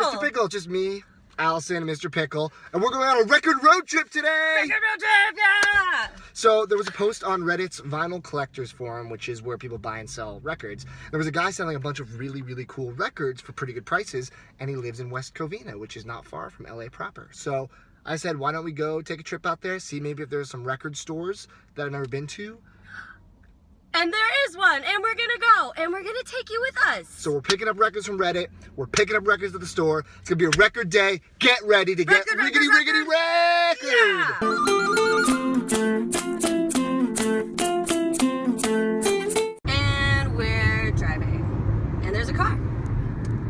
Mr. Pickle, just me, Allison, and Mr. Pickle, and we're going on a record road trip today! Record road trip, yeah! So there was a post on Reddit's Vinyl Collectors forum, which is where people buy and sell records. There was a guy selling a bunch of really, really cool records for pretty good prices, and he lives in West Covina, which is not far from LA proper. So I said, why don't we go take a trip out there, see maybe if there's some record stores that I've never been to. And there is one, and we're gonna go, and we're gonna take you with us. So we're picking up records from Reddit, we're picking up records at the store. It's gonna be a record day. Get ready to get riggedy record! Yeah. And we're driving. And there's a car.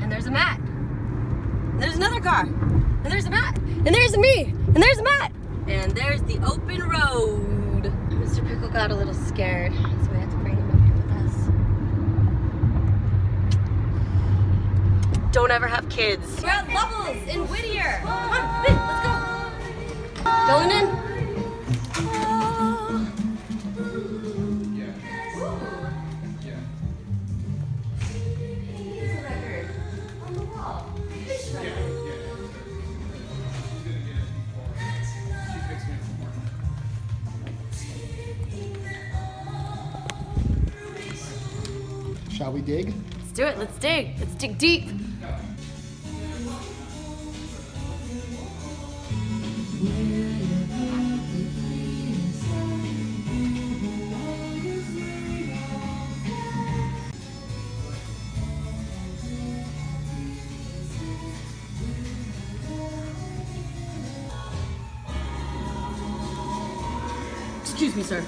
And there's a Matt. And there's another car. And there's a Matt. And there's me. And there's a Matt. And there's the open road. Mr. Pickle got a little scared, so we had to bring him up here with us. Don't ever have kids. We're at Lovell's in Whittier. Come on, Finn, let's go. Going in? Shall we dig? Let's do it, let's dig. Let's dig deep. Excuse me, sir.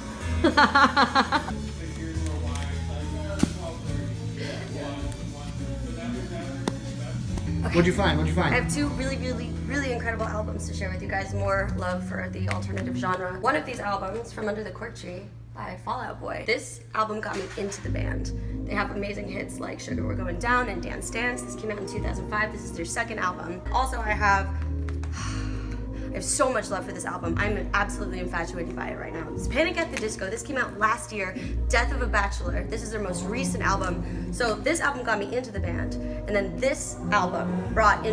What'd you find? What'd you find? I have two really incredible albums to share with you guys. More love for the alternative genre. One of these albums, From Under the Cork Tree by Fall Out Boy. This album got me into the band. They have amazing hits like Sugar We're Going Down and Dance Dance. This came out in 2005. This is their second album. Also, I have so much love for this album. I'm absolutely infatuated by it right now. It's Panic at the Disco. This came out last year. Death of a Bachelor. This is their most recent album. So this album got me into the band, and then this album brought my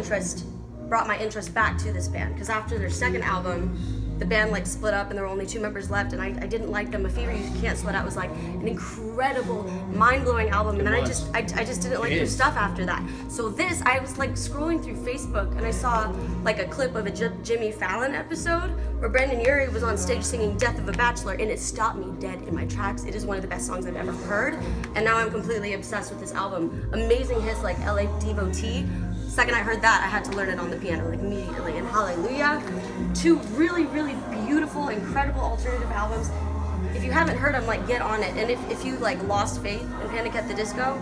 interest back to this band, because after their second album, the band like split up and there were only 2 members left, and I didn't like them. A Fever You Can't Sweat Out was like an incredible, mind-blowing album, and then I just didn't like their stuff after that. So this, I was like scrolling through Facebook and I saw like a clip of a Jimmy Fallon episode where Brandon Urie was on stage singing Death of a Bachelor, and it stopped me dead in my tracks. It is one of the best songs I've ever heard, and now I'm completely obsessed with this album. Amazing hits like LA Devotee. Second I heard that, I had to learn it on the piano like immediately, and Hallelujah. 2 really beautiful, incredible alternative albums. If you haven't heard them, like, get on it. And if you like lost faith in Panic at the Disco,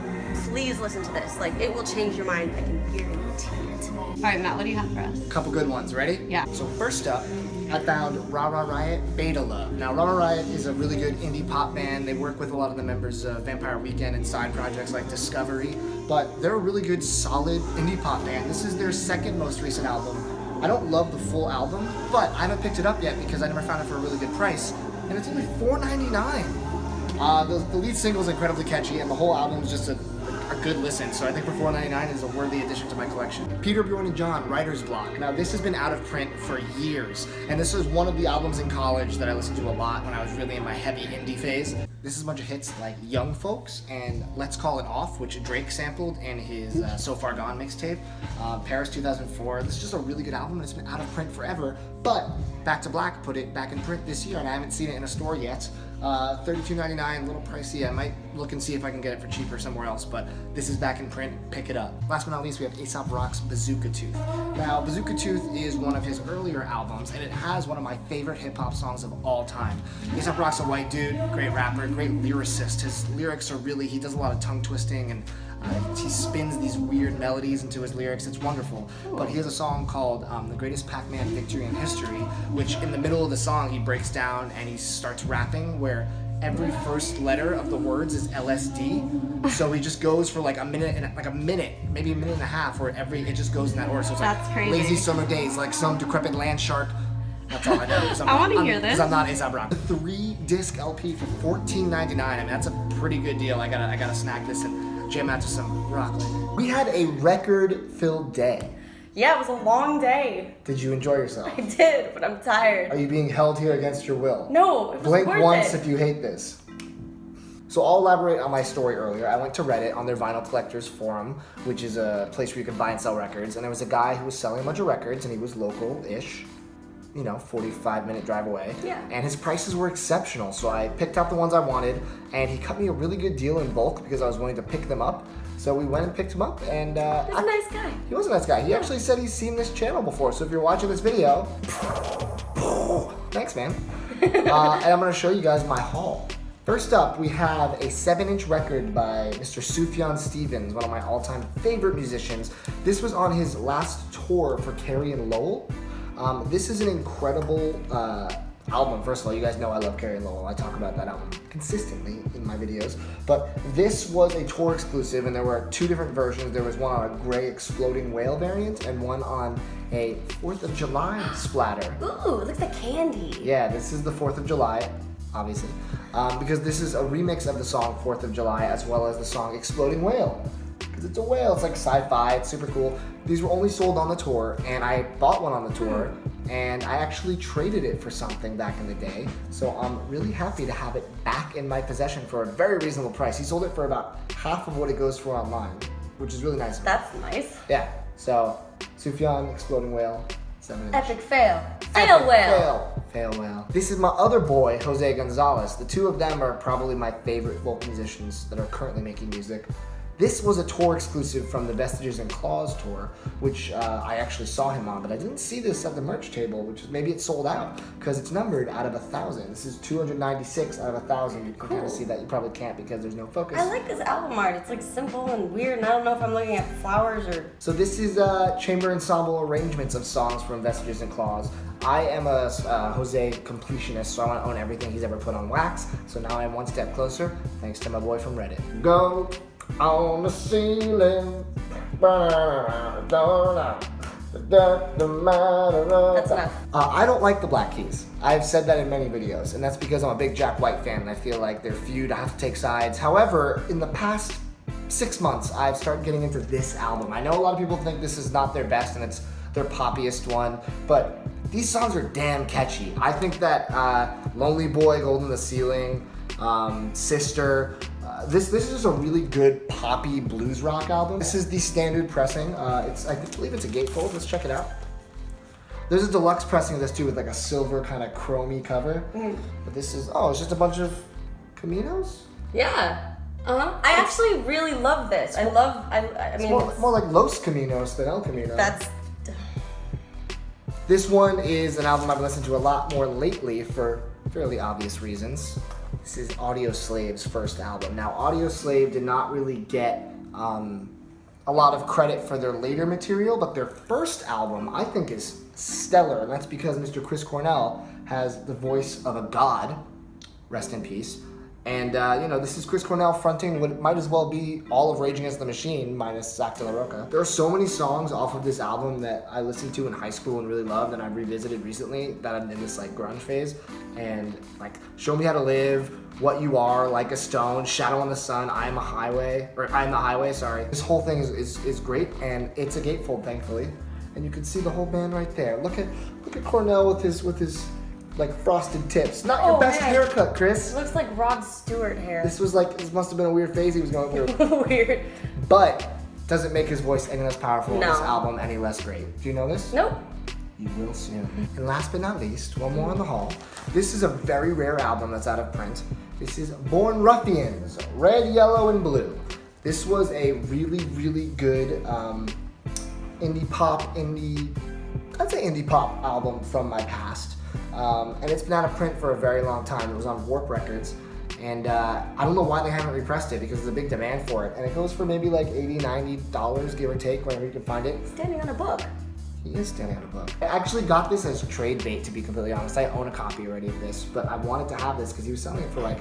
please listen to this. Like, it will change your mind. I can guarantee it. All right, Matt, what do you have for us? A couple good ones. Ready? Yeah. So first up, I found Rah Rah Riot, Beta Love. Now, Rah Rah Riot is a really good indie pop band. They work with a lot of the members of Vampire Weekend and side projects like Discovery, but they're a really good, solid indie pop band. This is their second most recent album. I don't love the full album, but I haven't picked it up yet because I never found it for a really good price, and it's only $4.99. The lead single is incredibly catchy, and the whole album is just a good listen, so I think for $4.99 is a worthy addition to my collection. Peter, Bjorn, and John, Writer's Block. Now, this has been out of print for years, and this was one of the albums in college that I listened to a lot when I was really in my heavy indie phase. This is a bunch of hits like Young Folks and Let's Call It Off, which Drake sampled in his So Far Gone mixtape, Paris 2004. This is just a really good album, and it's been out of print forever, but Back to Black put it back in print this year, and I haven't seen it in a store yet. $32.99, a little pricey. I might look and see if I can get it for cheaper somewhere else, but this is back in print. Pick it up. Last but not least, we have Aesop Rock's Bazooka Tooth. Now, Bazooka Tooth is one of his earlier albums, and it has one of my favorite hip-hop songs of all time. Aesop Rock's a white dude, great rapper, great lyricist. His lyrics are really, he does a lot of tongue twisting, and he spins these weird melodies into his lyrics. It's wonderful. But he has a song called The Greatest Pac-Man Victory in History, which in the middle of the song he breaks down and he starts rapping where every first letter of the words is LSD. So he just goes for like a minute, maybe a minute and a half, where it just goes in that order. So it's That's like crazy. Lazy Summer Days, like some decrepit land shark. That's all I know. I want to hear this. Because I'm not A$AP Rock. The 3-disc LP for $14.99. I mean, that's a pretty good deal. I gotta snag this and jam out to some rock. We had a record-filled day. Yeah, it was a long day. Did you enjoy yourself? I did, but I'm tired. Are you being held here against your will? No, it was Blink worth once it. if you hate this. So I'll elaborate on my story earlier. I went to Reddit on their vinyl collectors forum, which is a place where you can buy and sell records. And there was a guy who was selling a bunch of records, and he was local-ish, 45-minute drive away. Yeah. And his prices were exceptional. So I picked out the ones I wanted, and he cut me a really good deal in bulk because I was willing to pick them up. So we went and picked him up, and He's a nice guy. he was a nice guy. He actually said he's seen this channel before. So if you're watching this video, thanks, man. And I'm gonna show you guys my haul. First up, we have a 7-inch record by Mr. Sufjan Stevens, one of my all-time favorite musicians. This was on his last tour for Carrie and Lowell. This is an incredible album. First of all, you guys know I love Carrie and Lowell. I talk about that album consistently in my videos. But this was a tour exclusive, and there were 2 different versions. There was one on a gray exploding whale variant and one on a 4th of July splatter. Ooh, it looks like candy. Yeah, this is the 4th of July, obviously, because this is a remix of the song 4th of July as well as the song Exploding Whale. Because it's a whale, it's like sci-fi, it's super cool. These were only sold on the tour, and I bought one on the tour, and I actually traded it for something back in the day. So I'm really happy to have it back in my possession for a very reasonable price. He sold it for about half of what it goes for online, which is really nice. That's nice. Yeah, so Sufjan, Exploding Whale, 7-inch. Epic fail. Fail whale. Fail whale. This is my other boy, Jose Gonzalez. The 2 of them are probably my favorite folk musicians that are currently making music. This was a tour exclusive from the Vestiges and Claws tour, which I actually saw him on, but I didn't see this at the merch table, which is maybe it's sold out because it's numbered out of 1,000. This is 296 out of 1,000. You can kind of see that. You probably can't because there's no focus. I like this album art. It's like simple and weird, and I don't know if I'm looking at flowers or... So this is chamber ensemble arrangements of songs from Vestiges and Claws. I am a Jose completionist, so I want to own everything he's ever put on wax. So now I'm one step closer, thanks to my boy from Reddit. Go on the ceiling. That's enough. I don't like the Black Keys. I've said that in many videos, and that's because I'm a big Jack White fan, and I feel like they're feud, I have to take sides. However, in the past 6 months, I've started getting into this album. I know a lot of people think this is not their best, and it's their poppiest one, but these songs are damn catchy. I think that Lonely Boy, Gold in the Ceiling, Sister, this is just a really good poppy blues rock album. This is the standard pressing. I believe it's a gatefold. Let's check it out. There's a deluxe pressing of this too with like a silver kind of chromy cover. But this is, it's just a bunch of Caminos? Yeah. I actually really love this. I mean, more like Los Caminos than El Camino. That's... This one is an album I've listened to a lot more lately for fairly obvious reasons. This is Audioslave's first album. Now, Audioslave did not really get a lot of credit for their later material, but their first album, I think, is stellar, and that's because Mr. Chris Cornell has the voice of a god, rest in peace. And, this is Chris Cornell fronting what might as well be all of Rage Against the Machine minus Zach De La Rocha. There are so many songs off of this album that I listened to in high school and really loved, and I've revisited recently that I'm in this, grunge phase. And, Show Me How to Live, What You Are, Like a Stone, Shadow on the Sun, I Am the Highway, sorry. This whole thing is great, and it's a gatefold, thankfully. And you can see the whole band right there. Look at Cornell with his frosted tips. Not your best haircut, Chris. It looks like Rod Stewart hair. This must have been a weird phase he was going through. Weird. But doesn't make his voice any less powerful, this album any less great. Do you know this? Nope. You will soon. And last but not least, one more on the haul. This is a very rare album that's out of print. This is Born Ruffians, Red, Yellow, and Blue. This was a really, really good indie pop album from my past. And it's been out of print for a very long time. It was on Warp Records. And I don't know why they haven't repressed it because there's a big demand for it. And it goes for maybe $80, $90, give or take, whenever you can find it. Standing on a book. He is standing on a book. I actually got this as trade bait, to be completely honest. I own a copy already of this, but I wanted to have this because he was selling it for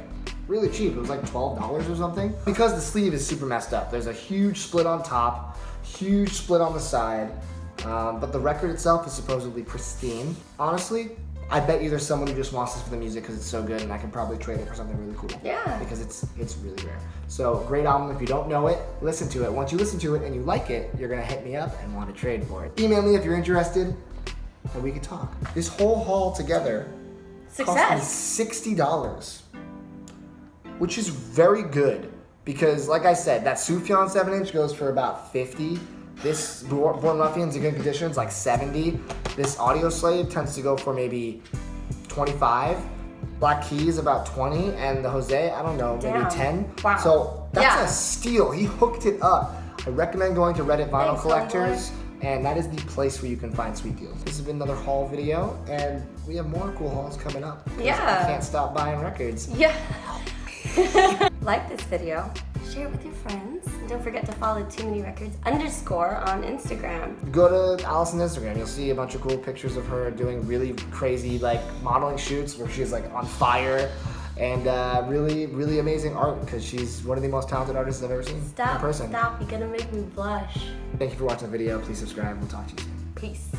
really cheap. It was $12 or something. Because the sleeve is super messed up. There's a huge split on top, huge split on the side, but the record itself is supposedly pristine. Honestly, I bet you there's someone who just wants this for the music because it's so good, and I can probably trade it for something really cool. Yeah. Because it's really rare. So great album. If you don't know it, listen to it. Once you listen to it and you like it, you're gonna hit me up and want to trade for it. Email me if you're interested, and we can talk. This whole haul together cost me $60, which is very good because, like I said, that Sufjan 7-inch goes for about $50. This Born Ruffians in good condition is like $70. This Audioslave tends to go for maybe $25. Black Keys about $20, and the Jose, I don't know, maybe $10. Wow. So that's a steal. He hooked it up. I recommend going to Reddit Vinyl Collectors, and that is the place where you can find sweet deals. This has been another haul video, and we have more cool hauls coming up. Yeah. I can't stop buying records. Yeah. Like this video, share it with your friends, and don't forget to follow Too Many Records _ on Instagram. Go to Allison's Instagram. You'll see a bunch of cool pictures of her doing really crazy like modeling shoots where she's like on fire, and really, really amazing art because she's one of the most talented artists I've ever seen in person. Stop, you're gonna make me blush. Thank you for watching the video. Please subscribe. We'll talk to you soon. Peace.